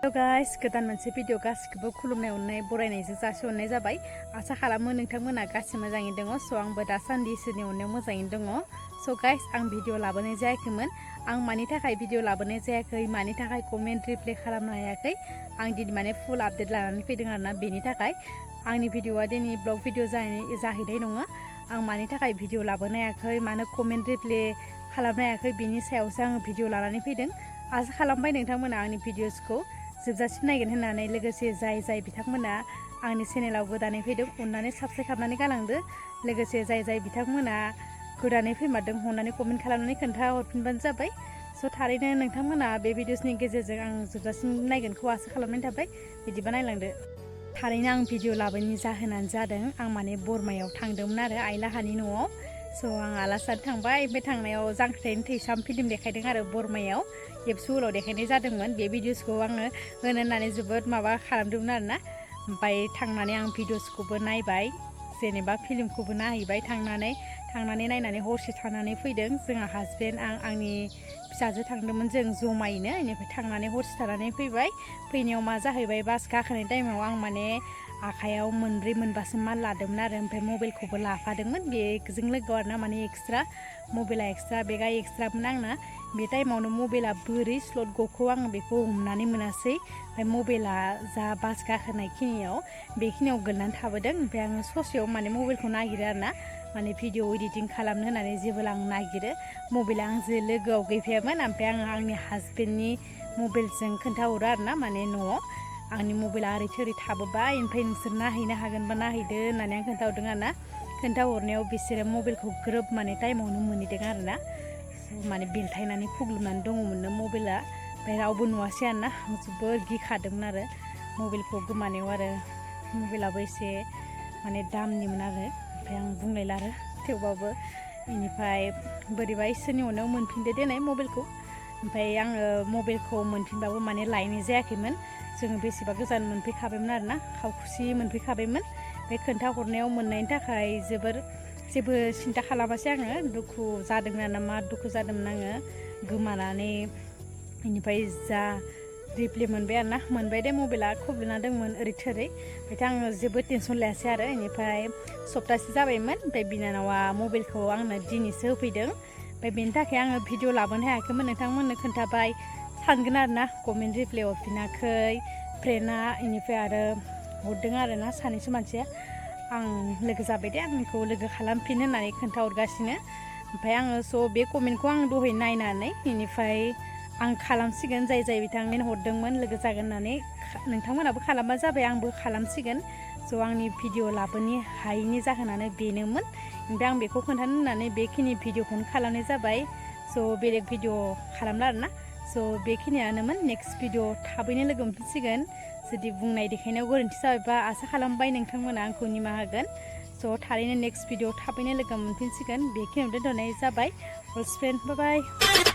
Hello guys, गोदान मोनसे video गासिखौबो खुलुमनाय अननाय बरायनायजों जासिहरनाय जाबाय। आसा खालामो नोंथांमोना गासिबो मोजाङैनो दङ। स' आंबो दासान्दि इसोरनि अननायाव मोजाङैनो दङ। स' गाइस, आं भिडिअ लाबोनाय जायाखैमोन। आं मानि थाखाय भिडिअ लाबोनाय जायाखै, मानि थाखाय कमेन्ट रिप्लाय खालामनो हायाखै, आं दिनै माने फुल आपडेट लानानै फैदों आरोना। बेनि थाखाय आंनि भिडिअआ दिनै ब्लग भिडिअ जाहैनाय नङा। आं मानि थाखाय भिडिअ लाबोनो हायाखै, मानो कमेन्ट रिप्लाय खालामनो हायाखै, बेनि सायावसो आं भिडिअ लानानै फैदों। आसा खालामबाय नोंथांमोना आंनि भिडिअसखौ जोबजासिम नायगोन होननानै। लोगोसे जाय बिथांमोना आंनि चेनेलाव गोदानै फैदों अननानै साबस्क्राइब खालामनानै गालांदो। लोगोसे जाय बिथांमोना गोदानै फैमारदों अननानै कमेन्ट खालामनानै खोन्थाहरफिनबानो जाबाय। स' थारैनो नोंथांमोना बे भिडिअसनि गेजेरजों आं जोबजासिम नायगोनखौ आसा खालामनाय थाबाय। बिदिबा नायलांदो। थारैनो आं भिडिअ लाबोनायनि जाहोनानो जादों, आं माने बरमायाव थांदोंमोन आरो आइलाहानि न'आव। स' आं आलासि जानो थांबाय। बे थांनायाव जांख्रिथायनि थैसाम फिल्म देखायदों आरो बरमायाव एबसुलाव देखायनाय जादोंमोन। बे भिडिअसखौ आङो होनो होननानै जोबोद माबा खालामदोंमोन आरोना। ओमफ्राय थांनानै आं भिडिअसखौबो नायबाय, जेनेबा फिल्मखौबो नायहैबाय। थांनानै नायनानै हरसे थानानै फैदों। जोंहा हासबेन्ड, आंनि फिसाजो थांदोंमोन जों जमायैनो। बेनिफ्राय थांनानै हरसे थानानै फैबाय। फैनायाव मा जाहैबाय, बास गाखोनाय टाइमाव आं माने आखायाव मोनब्रै मोनबासो माल लादोंमोन आरो। ओमफ्राय मबाइलखौबो लाफादोंमोन बेजों लोगोआव आरोना, माने एक्सट्रा मबाइला एक्सट्रा, बेगा एक्सट्रामोन आंना। बे टाइमावनो मबाइला बोरै स्लट गखौ आं बेखौ हमनानै मोनासै। ओमफ्राय मबाइला जा बास गाखोनाय खिनियाव बेखिनियाव गोलैनानै थाबोदों। ओमफ्राय आङो ससेयाव माने मबाइलखौ नागिरो आरोना, माने भिडिअ एडिटिं खालामनो होननानै जेबोला आं नागिरो, मबाइला आंजों लोगोआव गैफायामोन। ओमफ्राय आङो आंनि हासबेन्डनि मबाइलजों खोन्थाहरो आरोना, माने न'आव आंनि मबाइला ओरै थोरै थाबोबाय, ओमफ्राय नोंसोर नायहैनो हागोनबा नायहैदो होननानै आं खोन्थाहरदों आरोना। खोन्थाहरनायाव बिसोरो मबाइलखौ ग्रोब माने टाइमावनो मोनहैदों आरोना। माने बेलथायनानै खुग्लुबनानै दङमोननो मबाइला। ओमफ्राय रावबो नुवासै आरोना। आं जोबोर गिखादोंमोन आरो मबाइलखौ गोमानायाव। आरो मबाइलाबो एसे माने दामनिमोन आरो। ओमफ्राय आं बुंलायला आरो थेवबाबो। बेनिफ्राय बोरैबा इसोरनि अननायाव मोनफिनदो देनाय मबाइलखौ। ओमफ्राय आङो मबाइलखौ मोनफिनबाबो माने लायनाय जायाखैमोन। जोङो बेसेबा गोजान मोनफैखाबायमोन आरोना, खावखुसि मोनफैखाबायमोन। बे खोन्थाहरनायाव मोननायनि थाखाय जेबो सिन्था खालामासै आङो। दुखु जादोंमोन आरोना, मा दुखु जादोंमोन आङो गोमानानै। बेनिफ्राय जा रिप्लाय मोनबाय आरोना, मोनबाय दे मबाइला खुग्लुबना दंमोन ओरै थोरै। ओमफ्राय आङो जेबो टेनसन लायासै आरो। बेनिफ्राय सप्तासे जाबायमोन। ओमफ्राय बिनानावा मबाइलखौ आंनो दिनैसो होफैदों। ओमफ्राय बेनि थाखाय आङो भिडिअ लाबोनो हायाखैमोन। नोंथांमोननो खोन्थाबाय सानगोन आरोना, कमेन्ट रिप्लाय हरफिनाखै फ्रेन्डआ। बेनिफ्राय आरो हरदों आरोना सानैसो मानसिया, आं लोगो जाबाय दे, आंखौ लोगो खालामफिन होननानै खोन्थाहरगासिनो। ओमफ्राय आङो बे कमेन्टखौ आं दहाय नायनानै बेनिफ्राय आं खालामसिगोन। जाय बिथांमोन हरदोंमोन लोगो जागोन होननानै, नोंथांमोनाबो खालामबा जाबाय, आंबो खालामसिगोन। स' आंनि भिडिअ लाबोनो हायैनि जाहोनानो बेनोमोन। ओमफ्राय आं बेखौ खोन्थानो होननानै बेखिनि भिडिअखौनो खालामनाय जाबाय। स' बेलेग भिडिअ खालामला आरोना। स' बेखिनियानोमोन। नेक्स्ट भिडिअ थाबैनो लोगो मोनफिनसिगोन। जुदि बुंनाय देखायनायाव गोरोन्थि जाबायबा आसा खालामबाय नोंथांमोना आंखौ निमाहा होगोन। स' थारैनो नेक्स्ट भिडिअ थाबैनो लोगो मोनफिनसिगोन। बेखिनियाव दोनथ'नाय जाबाय। अल फ्रेन्ड, बाय बाय।